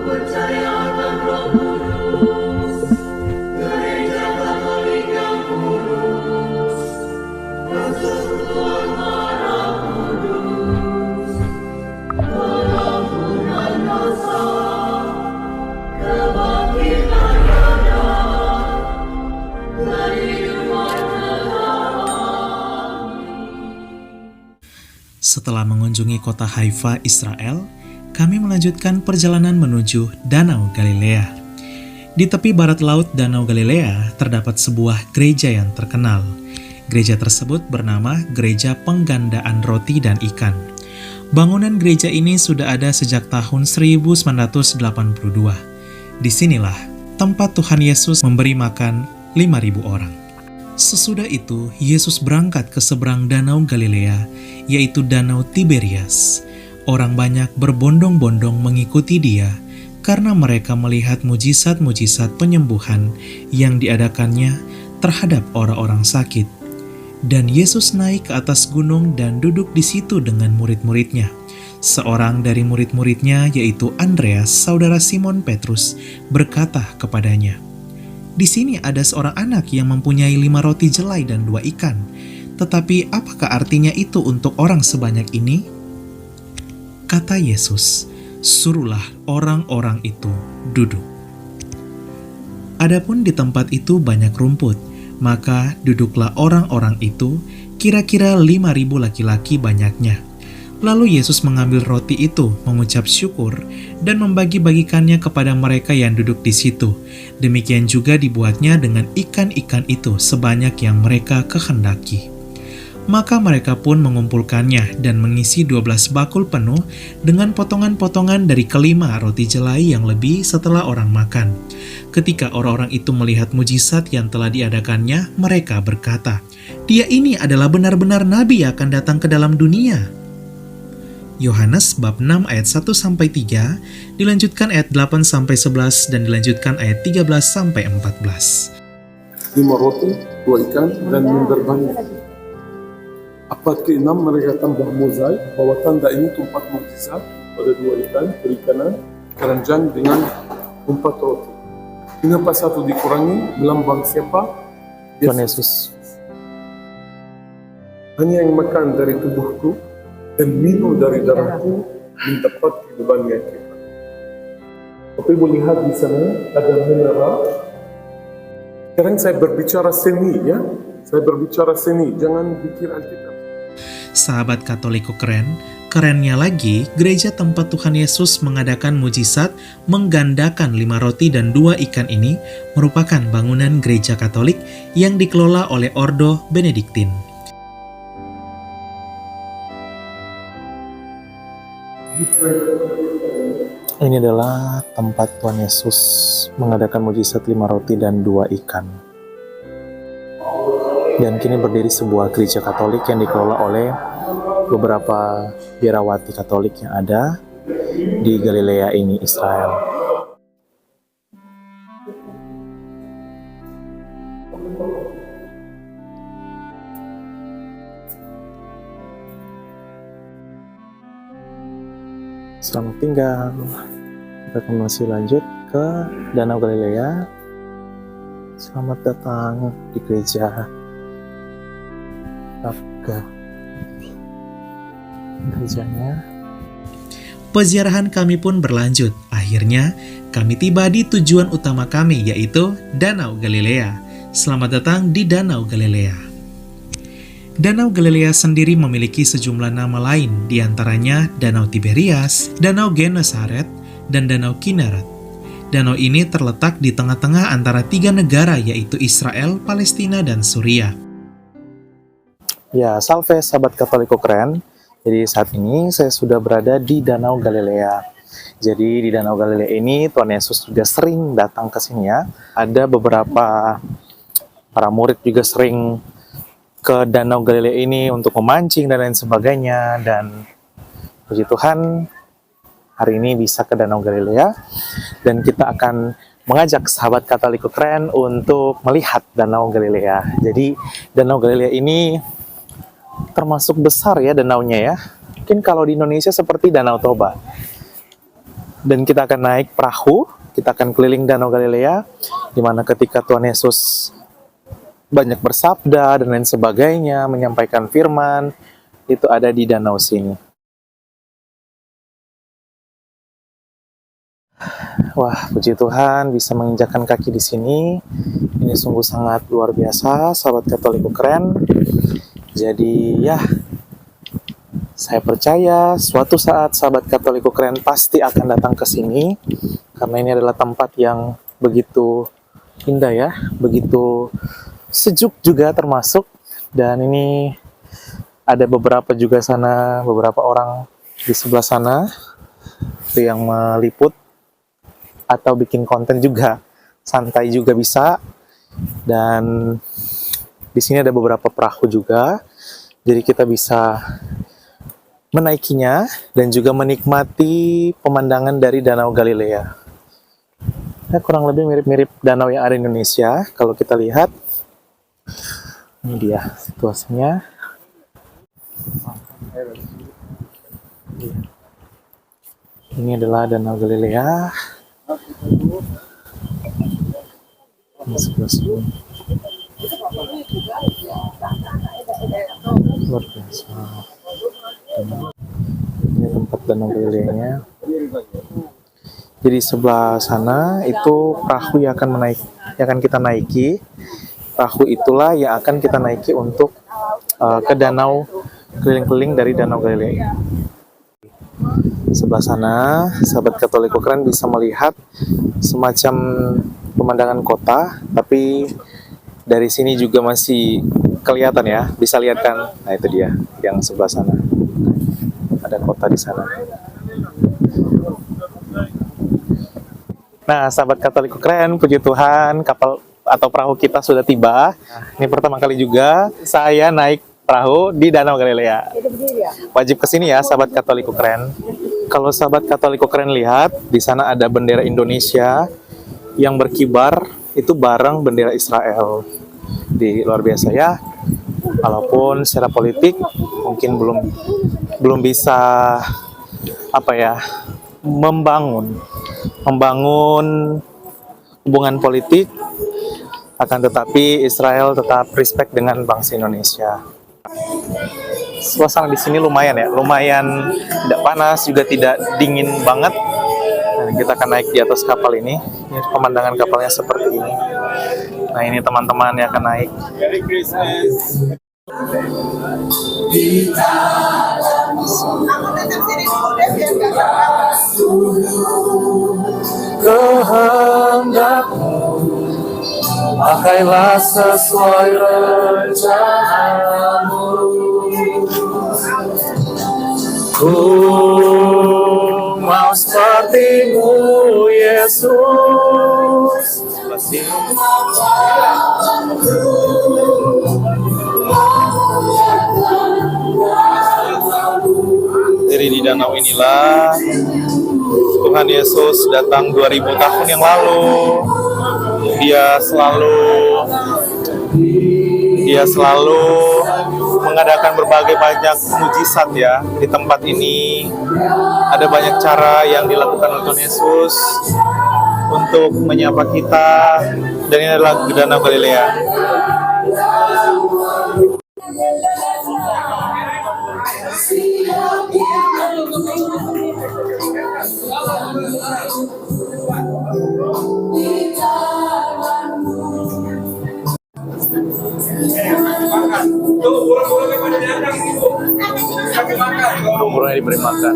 percaya akan Roh Kudus, Gereja Katolik yang kudus, persekutuan darah kudus, pengampunan dosa, kebangkitan badan, dan hidup kekal. Setelah mengunjungi kota Haifa, Israel, kami melanjutkan perjalanan menuju Danau Galilea. Di tepi barat laut Danau Galilea terdapat sebuah gereja yang terkenal. Gereja tersebut bernama Gereja Penggandaan Roti dan Ikan. Bangunan gereja ini sudah ada sejak tahun 1982. Disinilah tempat Tuhan Yesus memberi makan 5.000 orang. Sesudah itu, Yesus berangkat ke seberang Danau Galilea, yaitu Danau Tiberias. Orang banyak berbondong-bondong mengikuti dia karena mereka melihat mujizat-mujizat penyembuhan yang diadakannya terhadap orang-orang sakit. Dan Yesus naik ke atas gunung dan duduk di situ dengan murid-muridnya. Seorang dari murid-muridnya, yaitu Andreas, saudara Simon Petrus, berkata kepadanya, "Di sini ada seorang anak yang mempunyai 5 roti jelai dan 2 ikan. Tetapi apakah artinya itu untuk orang sebanyak ini?" Kata Yesus, "Suruhlah orang-orang itu duduk." Adapun di tempat itu banyak rumput, maka duduklah orang-orang itu, kira-kira 5.000 laki-laki banyaknya. Lalu Yesus mengambil roti itu, mengucap syukur, dan membagi-bagikannya kepada mereka yang duduk di situ. Demikian juga dibuatnya dengan ikan-ikan itu sebanyak yang mereka kehendaki. Maka mereka pun mengumpulkannya dan mengisi 12 bakul penuh dengan potongan-potongan dari kelima roti jelai yang lebih setelah orang makan. Ketika orang-orang itu melihat mujizat yang telah diadakannya, mereka berkata, "Dia ini adalah benar-benar nabi yang akan datang ke dalam dunia." Yohanes bab 6 ayat 1-3, dilanjutkan ayat 8-11 dan dilanjutkan ayat 13-14. 5 roti, 2 ikan, dan mimbar banyak. Abad ke-6 mereka tambah mozaik bahwa tanda ini tempat mukjizat pada 2 ikan, perikanan, keranjang dengan 4 roti. Kenapa 1 dikurangi? Melambang siapa? Tuhan Yesus. Hanya yang makan dari tubuhku dan minum dari darahku mendapat kehidupan yang kekal. Tapi boleh lihat di sana ada menara. Sekarang saya berbicara seni, ya. Saya berbicara seni, jangan pikir Alkitab. Sahabat Katoliko keren, kerennya lagi, gereja tempat Tuhan Yesus mengadakan mujizat menggandakan 5 roti dan 2 ikan ini merupakan bangunan gereja Katolik yang dikelola oleh Ordo Benediktin. Ini adalah tempat Tuhan Yesus mengadakan mujizat 5 roti dan 2 ikan. Dan kini berdiri sebuah gereja Katolik yang dikelola oleh beberapa biarawati Katolik yang ada di Galilea ini, Israel. Selamat tinggal. Kita akan masih lanjut ke Danau Galilea. Selamat datang di gereja Abga. Gerejanya. Peziarahan kami pun berlanjut. Akhirnya, kami tiba di tujuan utama kami, yaitu Danau Galilea. Selamat datang di Danau Galilea. Danau Galilea sendiri memiliki sejumlah nama lain, diantaranya Danau Tiberias, Danau Genesaret, dan Danau Kineret. Danau ini terletak di tengah-tengah antara 3 negara, yaitu Israel, Palestina, dan Suriah. Ya, salve sahabat Katoliko keren. Jadi saat ini saya sudah berada di Danau Galilea. Jadi di Danau Galilea ini Tuhan Yesus juga sering datang ke sini ya. Ada beberapa para murid juga sering ke Danau Galilea ini untuk memancing dan lain sebagainya. Dan puji Tuhan, hari ini bisa ke Danau Galilea. Dan kita akan mengajak sahabat Katoliko keren untuk melihat Danau Galilea. Jadi Danau Galilea ini termasuk besar ya danaunya ya. Mungkin kalau di Indonesia seperti Danau Toba. Dan kita akan naik perahu, kita akan keliling Danau Galilea, di mana ketika Tuhan Yesus banyak bersabda dan lain sebagainya, menyampaikan firman, itu ada di danau sini. Wah, puji Tuhan bisa menginjakkan kaki di sini. Ini sungguh sangat luar biasa, sahabat Katolikku keren. Jadi ya, saya percaya suatu saat sahabat Katolikku keren pasti akan datang ke sini, karena ini adalah tempat yang begitu indah ya, begitu sejuk juga termasuk. Dan ini ada beberapa juga sana, beberapa orang di sebelah sana itu yang meliput atau bikin konten juga, santai juga bisa. Dan di sini ada beberapa perahu juga, jadi kita bisa menaikinya dan juga menikmati pemandangan dari Danau Galilea. Ya, kurang lebih mirip-mirip danau yang ada di Indonesia. Kalau kita lihat, ini dia situasinya. Ini adalah Danau Galilea. Ini sebelah sini. Luar biasa. Ini tempat Danau Galilea-nya. Jadi sebelah sana itu perahu yang akan kita naiki. Perahu itulah yang akan kita naiki untuk ke danau, keliling-keliling dari Danau Galilea. Sebelah sana, sahabat Katolikku keren bisa melihat semacam pemandangan kota, tapi dari sini juga masih kelihatan ya, bisa lihat kan? Nah itu dia, yang sebelah sana. Ada kota di sana. Nah, sahabat Katolikku keren, puji Tuhan, kapal atau perahu kita sudah tiba. Ini pertama kali juga saya naik perahu di Danau Galilea. Wajib kesini ya, sahabat Katolikku keren. Kalau sahabat Katolikku keren lihat, di sana ada bendera Indonesia yang berkibar, itu bareng bendera Israel. Di luar biasa ya. Walaupun secara politik mungkin belum bisa membangun hubungan politik, akan tetapi Israel tetap respect dengan bangsa Indonesia. Suasana di sini lumayan tidak panas juga tidak dingin banget. Nah, kita akan naik di atas kapal ini. Ini pemandangan kapalnya seperti ini. Nah, ini teman-teman yang akan naik. Kehendakmu, pakailah sesuai rencanamu. Ku mau sepertimu, Yesus. Jadi di danau inilah Tuhan Yesus datang 2000 tahun yang lalu. Dia selalu mengadakan berbagai banyak mujizat ya. Di tempat ini ada banyak cara yang dilakukan oleh Tuhan Yesus untuk menyapa kita, dan ini adalah Danau Galilea. Burungnya diberi makan.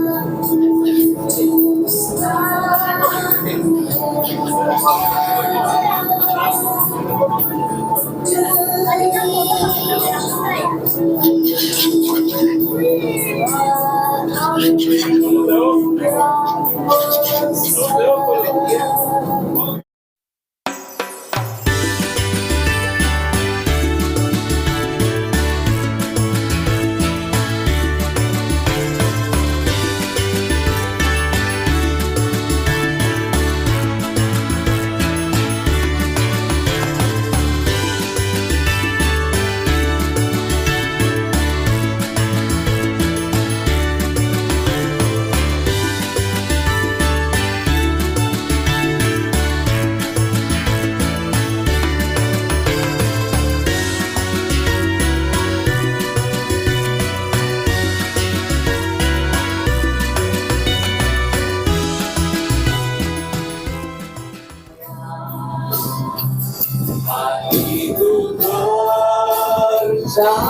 hatiku percaya.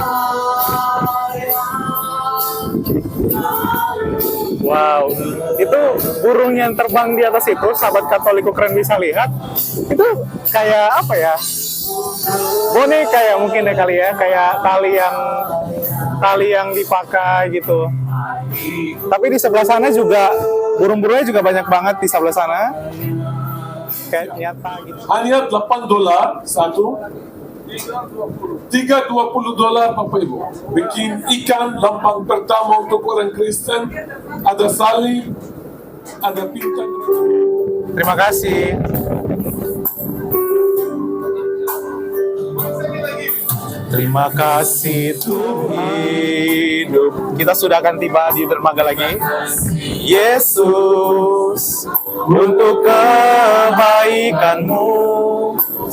Wow, itu burung yang terbang di atas itu, sahabat Katolik keren bisa lihat. Itu kayak apa ya? Boneka ya mungkin ya kali ya, kayak tali yang dipakai gitu. Tapi di sebelah sana juga burung-burungnya juga banyak banget di sebelah sana. Kayak nyata gitu. Hanya $8 satu. $3.20 Bapak Ibu. Bikin ikan lambang pertama untuk orang Kristen. Ada salib, ada bintang. Terima kasih. Terima kasih Tuhan hidup. Kita sudah akan tiba di dermaga lagi. Yesus, untuk kebaikan-Mu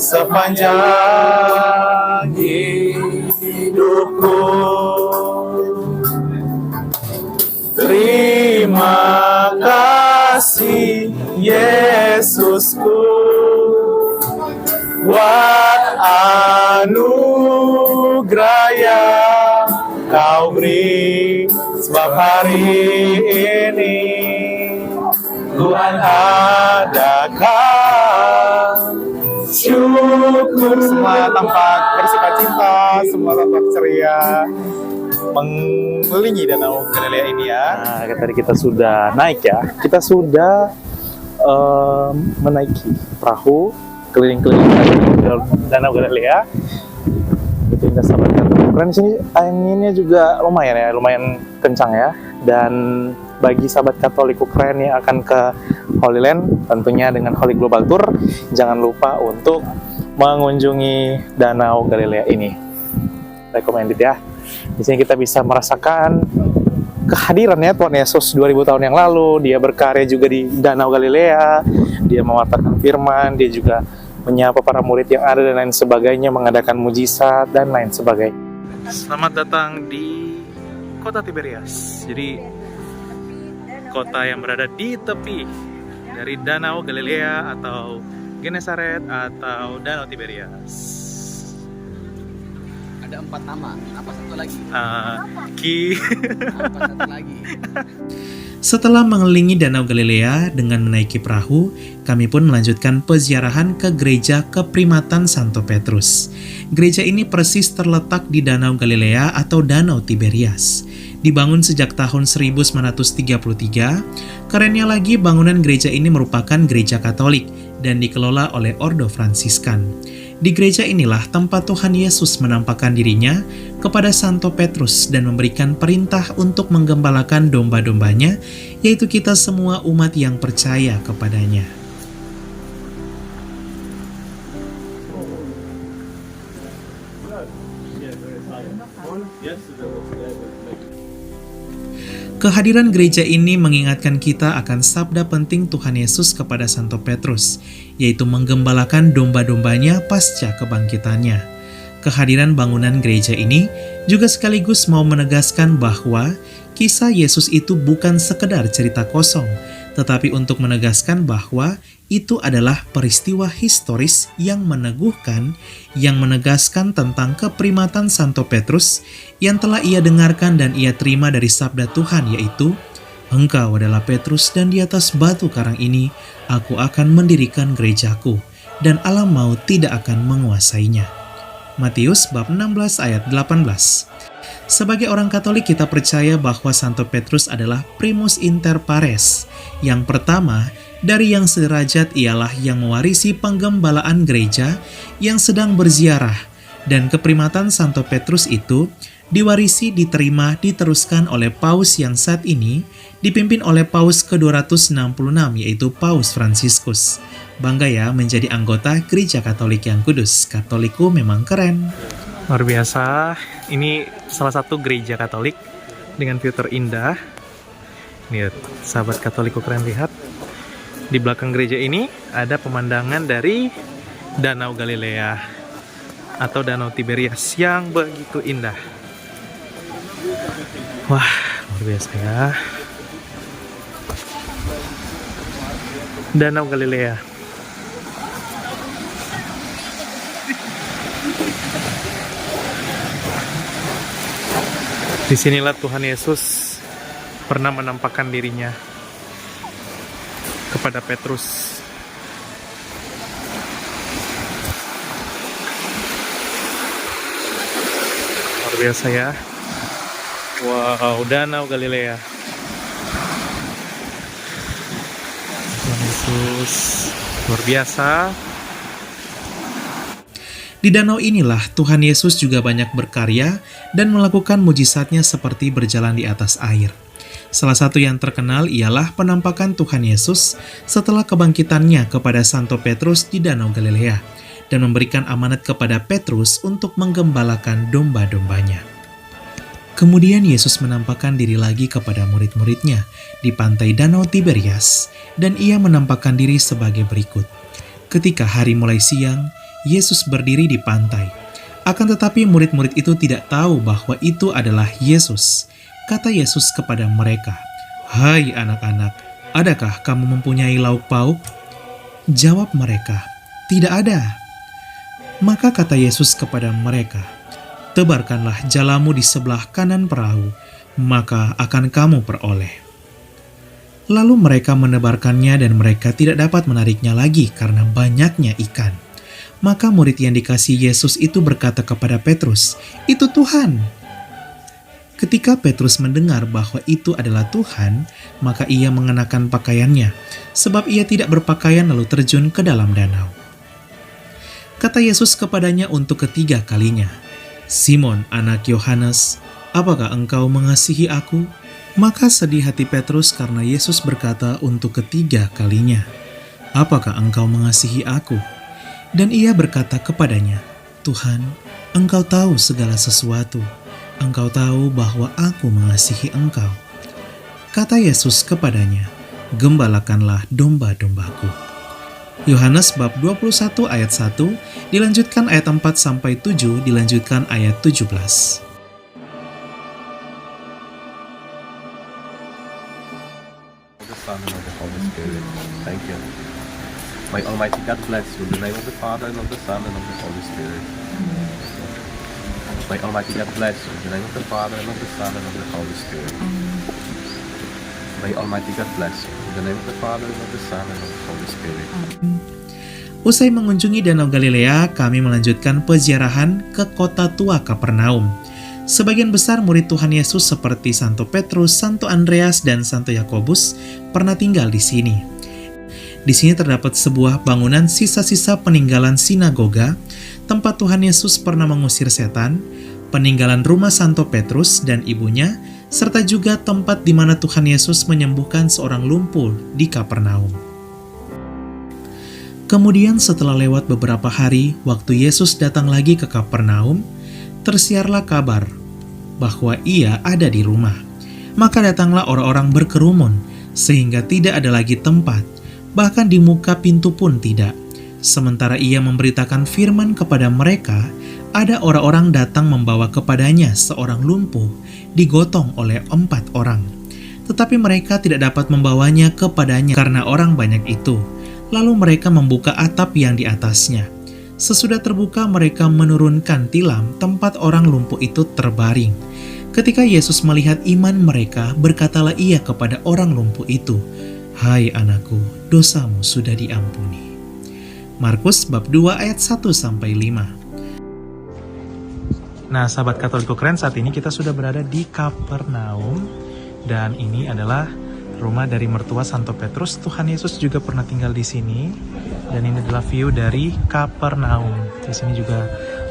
sepanjang hidupku. Terima kasih Yesusku, buat anugerah yang Kau beri, sebab hari ini Tuhan adakan syukur. Semua tampak bersuka cita, semua tampak ceria mengelilingi Danau Galilea ini ya. Nah, tadi kita sudah naik ya, kita sudah menaiki perahu keliling-keliling Danau Galilea. Itu indah sahabat Katolik. Keren di sini anginnya juga lumayan kencang ya. Dan bagi sahabat Katolik Ukraina yang akan ke Holy Land, tentunya dengan Holy Global Tour, jangan lupa untuk mengunjungi Danau Galilea ini. Recommended ya. Di sini kita bisa merasakan kehadirannya Tuhan Yesus 2000 tahun yang lalu. Dia berkarya juga di Danau Galilea. Dia mewartakan firman, dia juga menyapa para murid yang ada dan lain sebagainya, mengadakan mujizat dan lain sebagainya. Selamat datang di kota Tiberias. Jadi kota yang berada di tepi dari Danau Galilea atau Genesaret atau Danau Tiberias. Ada 4 nama, apa satu lagi? Apa satu lagi? Setelah mengelilingi Danau Galilea dengan menaiki perahu, kami pun melanjutkan peziarahan ke gereja Keprimatan Santo Petrus. Gereja ini persis terletak di Danau Galilea atau Danau Tiberias. Dibangun sejak tahun 1933, kerennya lagi bangunan gereja ini merupakan gereja Katolik dan dikelola oleh Ordo Fransiskan. Di gereja inilah tempat Tuhan Yesus menampakkan dirinya kepada Santo Petrus dan memberikan perintah untuk menggembalakan domba-dombanya, yaitu kita semua umat yang percaya kepadanya. Kehadiran gereja ini mengingatkan kita akan sabda penting Tuhan Yesus kepada Santo Petrus, yaitu menggembalakan domba-dombanya pasca kebangkitannya. Kehadiran bangunan gereja ini juga sekaligus mau menegaskan bahwa kisah Yesus itu bukan sekedar cerita kosong, tetapi untuk menegaskan bahwa itu adalah peristiwa historis yang meneguhkan, yang menegaskan tentang keprimatan Santo Petrus yang telah ia dengarkan dan ia terima dari sabda Tuhan, yaitu, "Engkau adalah Petrus dan di atas batu karang ini aku akan mendirikan gerejaku, dan alam maut tidak akan menguasainya." Matius bab 16 ayat 18. Sebagai orang Katolik kita percaya bahwa Santo Petrus adalah primus inter pares. Yang pertama, dari yang sederajat ialah yang mewarisi penggembalaan gereja yang sedang berziarah, dan keprimatan Santo Petrus itu diwarisi, diterima, diteruskan oleh Paus yang saat ini dipimpin oleh Paus ke-266, yaitu Paus Fransiskus. Bangga ya menjadi anggota Gereja Katolik yang kudus. Katoliku memang keren. Luar biasa, ini salah satu gereja Katolik dengan filter indah. Lihat, sahabat Katolik keren, lihat. Di belakang gereja ini ada pemandangan dari Danau Galilea atau Danau Tiberias yang begitu indah. Wah, luar biasa ya. Danau Galilea. Disinilah Tuhan Yesus pernah menampakkan dirinya kepada Petrus. Luar biasa ya. Wow, Danau Galilea. Tuhan Yesus luar biasa. Di danau inilah Tuhan Yesus juga banyak berkarya dan melakukan mujizatnya seperti berjalan di atas air. Salah satu yang terkenal ialah penampakan Tuhan Yesus setelah kebangkitannya kepada Santo Petrus di Danau Galilea dan memberikan amanat kepada Petrus untuk menggembalakan domba-dombanya. Kemudian Yesus menampakkan diri lagi kepada murid-muridnya di pantai Danau Tiberias dan ia menampakkan diri sebagai berikut. Ketika hari mulai siang, Yesus berdiri di pantai. Akan tetapi murid-murid itu tidak tahu bahwa itu adalah Yesus. Kata Yesus kepada mereka, "Hai anak-anak, adakah kamu mempunyai lauk pauk?" Jawab mereka, "Tidak ada." Maka kata Yesus kepada mereka, "Tebarkanlah jalamu di sebelah kanan perahu, maka akan kamu peroleh." Lalu mereka menebarkannya dan mereka tidak dapat menariknya lagi karena banyaknya ikan. Maka murid yang dikasihi Yesus itu berkata kepada Petrus, "Itu Tuhan." Ketika Petrus mendengar bahwa itu adalah Tuhan, maka ia mengenakan pakaiannya, sebab ia tidak berpakaian lalu terjun ke dalam danau. Kata Yesus kepadanya untuk ketiga kalinya, "Simon, anak Yohanes, apakah engkau mengasihi aku?" Maka sedih hati Petrus karena Yesus berkata untuk ketiga kalinya, "Apakah engkau mengasihi aku?" Dan ia berkata kepadanya, "Tuhan, engkau tahu segala sesuatu. Engkau tahu bahwa aku mengasihi engkau." Kata Yesus kepadanya, "Gembalakanlah domba-dombaku." Yohanes bab 21 ayat 1, dilanjutkan ayat 4-7, dilanjutkan ayat 17. The Son and of the Holy Spirit. Thank you. May Almighty God bless you in the name of the Father and of the Son and of the Holy Spirit. May Almighty God bless you in the name of the Father and of the Son and of the Holy Spirit. May Almighty God bless you in the name of the Father and of the Son and of the Holy Spirit. Usai mengunjungi Danau Galilea, kami melanjutkan peziarahan ke kota tua Kapernaum. Sebagian besar murid Tuhan Yesus seperti Santo Petrus, Santo Andreas, dan Santo Yakobus pernah tinggal di sini. Di sini terdapat sebuah bangunan sisa-sisa peninggalan sinagoga, tempat Tuhan Yesus pernah mengusir setan, peninggalan rumah Santo Petrus dan ibunya, serta juga tempat di mana Tuhan Yesus menyembuhkan seorang lumpuh di Kapernaum. Kemudian setelah lewat beberapa hari, waktu Yesus datang lagi ke Kapernaum, tersiarlah kabar bahwa ia ada di rumah. Maka datanglah orang-orang berkerumun, sehingga tidak ada lagi tempat, bahkan di muka pintu pun tidak. Sementara ia memberitakan firman kepada mereka, ada orang-orang datang membawa kepadanya seorang lumpuh, digotong oleh 4 orang. Tetapi mereka tidak dapat membawanya kepadanya karena orang banyak itu. Lalu mereka membuka atap yang di atasnya. Sesudah terbuka, mereka menurunkan tilam tempat orang lumpuh itu terbaring. Ketika Yesus melihat iman mereka, berkatalah ia kepada orang lumpuh itu, "Hai anakku, dosamu sudah diampuni." Markus bab 2 ayat 1-5. Nah, sahabat Katoliko keren, saat ini kita sudah berada di Kapernaum dan ini adalah rumah dari mertua Santo Petrus. Tuhan Yesus juga pernah tinggal di sini dan ini adalah view dari Kapernaum. Di sini juga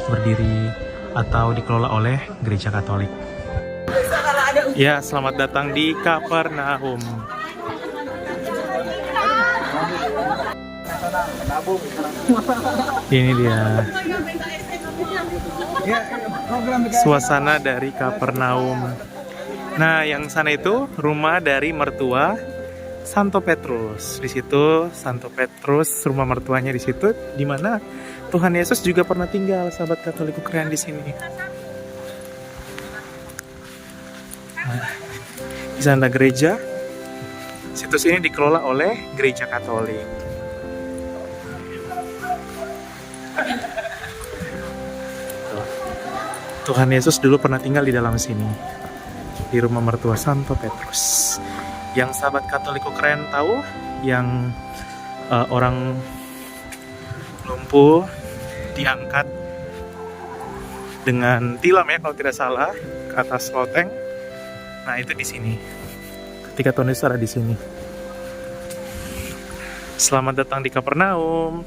berdiri atau dikelola oleh Gereja Katolik. Ya, selamat datang di Kapernaum. Ini dia suasana dari Kapernaum. Nah, yang sana itu rumah dari mertua Santo Petrus. Di situ Santo Petrus, rumah mertuanya di situ, di mana Tuhan Yesus juga pernah tinggal, sahabat Katolik keren di sini. Nah, di sana gereja. Situs ini dikelola oleh Gereja Katolik. Tuhan Yesus dulu pernah tinggal di dalam sini. di rumah mertua Santo Petrus. Yang sahabat Katoliko keren tahu, yang orang lumpuh diangkat dengan tilam ya kalau tidak salah ke atas loteng. Nah itu di sini. Ketika Tuhan Yesus ada di sini. Selamat datang di Kapernaum.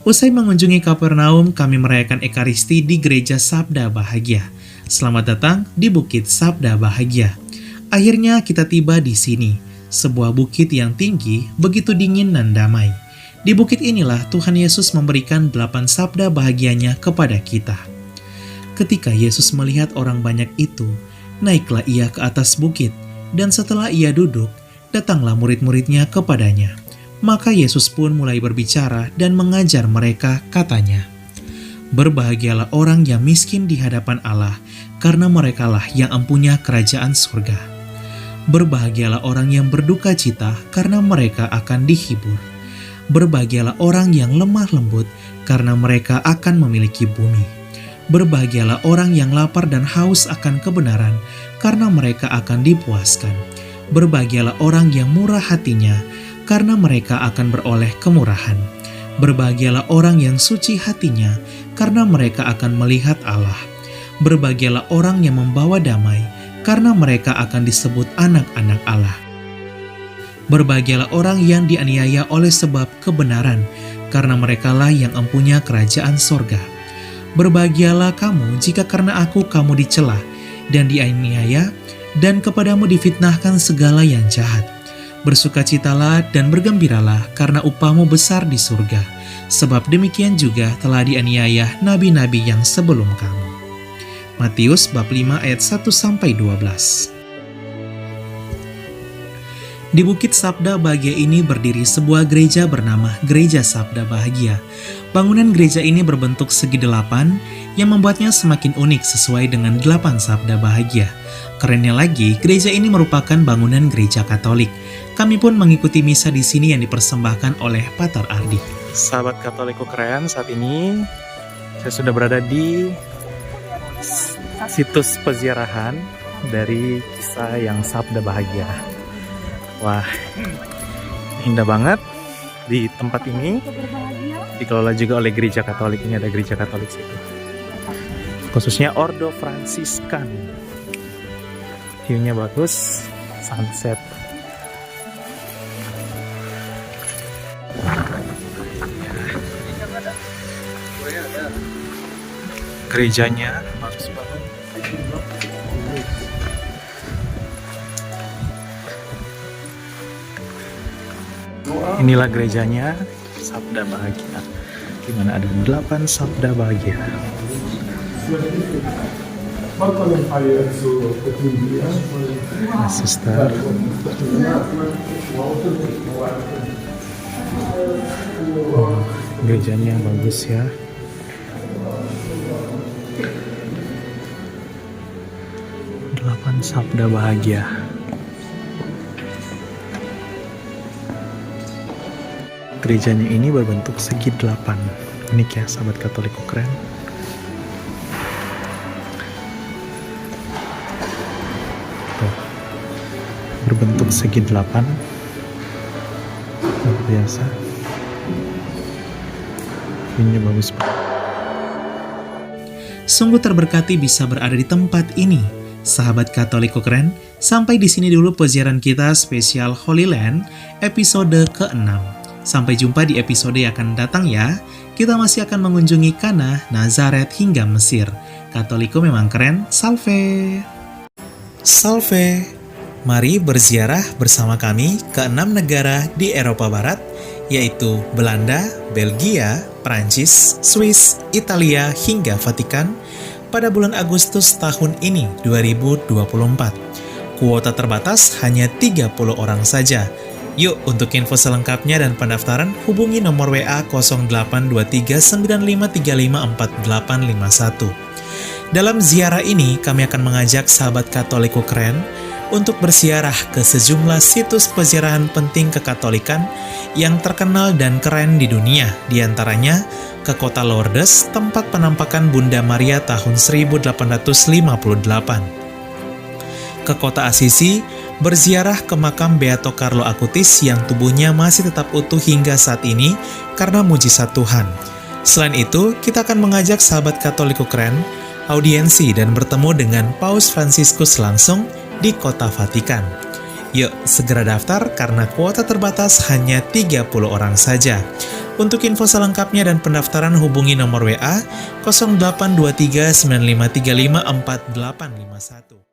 Usai mengunjungi Kapernaum, kami merayakan Ekaristi di Gereja Sabda Bahagia. Selamat datang di Bukit Sabda Bahagia. Akhirnya kita tiba di sini, sebuah bukit yang tinggi, begitu dingin dan damai. Di bukit inilah Tuhan Yesus memberikan 8 sabda bahagianya kepada kita. Ketika Yesus melihat orang banyak itu, naiklah ia ke atas bukit, dan setelah ia duduk, datanglah murid-muridnya kepadanya. Maka Yesus pun mulai berbicara dan mengajar mereka, katanya, "Berbahagialah orang yang miskin di hadapan Allah, karena merekalah yang empunya kerajaan surga. Berbahagialah orang yang berduka cita, karena mereka akan dihibur. Berbahagialah orang yang lemah lembut, karena mereka akan memiliki bumi. Berbahagialah orang yang lapar dan haus akan kebenaran, karena mereka akan dipuaskan. Berbahagialah orang yang murah hatinya, karena mereka akan beroleh kemurahan. Berbahagialah orang yang suci hatinya, karena mereka akan melihat Allah. Berbahagialah orang yang membawa damai, karena mereka akan disebut anak-anak Allah. Berbahagialah orang yang dianiaya oleh sebab kebenaran, karena merekalah yang empunya kerajaan sorga. Berbahagialah kamu jika karena aku kamu dicela dan dianiaya, dan kepadamu difitnahkan segala yang jahat. Bersukacitalah dan bergembiralah, karena upahmu besar di surga, sebab demikian juga telah dianiaya nabi-nabi yang sebelum kamu." Matius bab 5 ayat 1-12. Di Bukit Sabda Bahagia ini berdiri sebuah gereja bernama Gereja Sabda Bahagia. Bangunan gereja ini berbentuk segi 8 yang membuatnya semakin unik sesuai dengan 8 sabda bahagia. Kerennya lagi, gereja ini merupakan bangunan gereja Katolik. Kami pun mengikuti misa di sini yang dipersembahkan oleh Pater Ardi. Sahabat Katoliko keren, saat ini saya sudah berada di situs peziarahan dari kisah yang Sabda Bahagia. Wah, indah banget di tempat ini. Dikelola juga oleh gereja Katolik. Ini ada gereja Katolik situ. Khususnya Ordo Fransiskan. View-nya bagus, sunset. Gerejanya bagus banget. Inilah gerejanya Sabda Bahagia, di mana ada 8 sabda bahagia. Nah, suster. Gerejanya bagus ya. Delapan sabda bahagia. Gerejanya ini berbentuk segi 8. Unik ya, sahabat Katoliko keren. Tuh. Berbentuk segi 8. Luar biasa. Ini bagus banget. Sungguh terberkati bisa berada di tempat ini. Sahabat Katoliko keren, sampai di sini dulu peziaran kita spesial Holy Land episode ke-6. Sampai jumpa di episode yang akan datang ya. Kita masih akan mengunjungi Kana, Nazaret hingga Mesir. Katoliko memang keren, salve! Salve! Mari berziarah bersama kami ke 6 negara di Eropa Barat, yaitu Belanda, Belgia, Prancis, Swiss, Italia hingga Vatikan pada bulan Agustus tahun ini 2024. Kuota terbatas hanya 30 orang saja. Yuk, untuk info selengkapnya dan pendaftaran, hubungi nomor WA 082395354851. Dalam ziarah ini, kami akan mengajak sahabat Katoliko keren untuk berziarah ke sejumlah situs peziarahan penting kekatolikan yang terkenal dan keren di dunia, diantaranya ke kota Lourdes, tempat penampakan Bunda Maria tahun 1858. Ke kota Assisi, berziarah ke makam Beato Carlo Acutis yang tubuhnya masih tetap utuh hingga saat ini karena mujizat Tuhan. Selain itu, kita akan mengajak sahabat Katoliko keren audiensi dan bertemu dengan Paus Fransiskus langsung di kota Vatikan. Yuk, segera daftar karena kuota terbatas hanya 30 orang saja. Untuk info selengkapnya dan pendaftaran hubungi nomor WA 0823 9535 4851.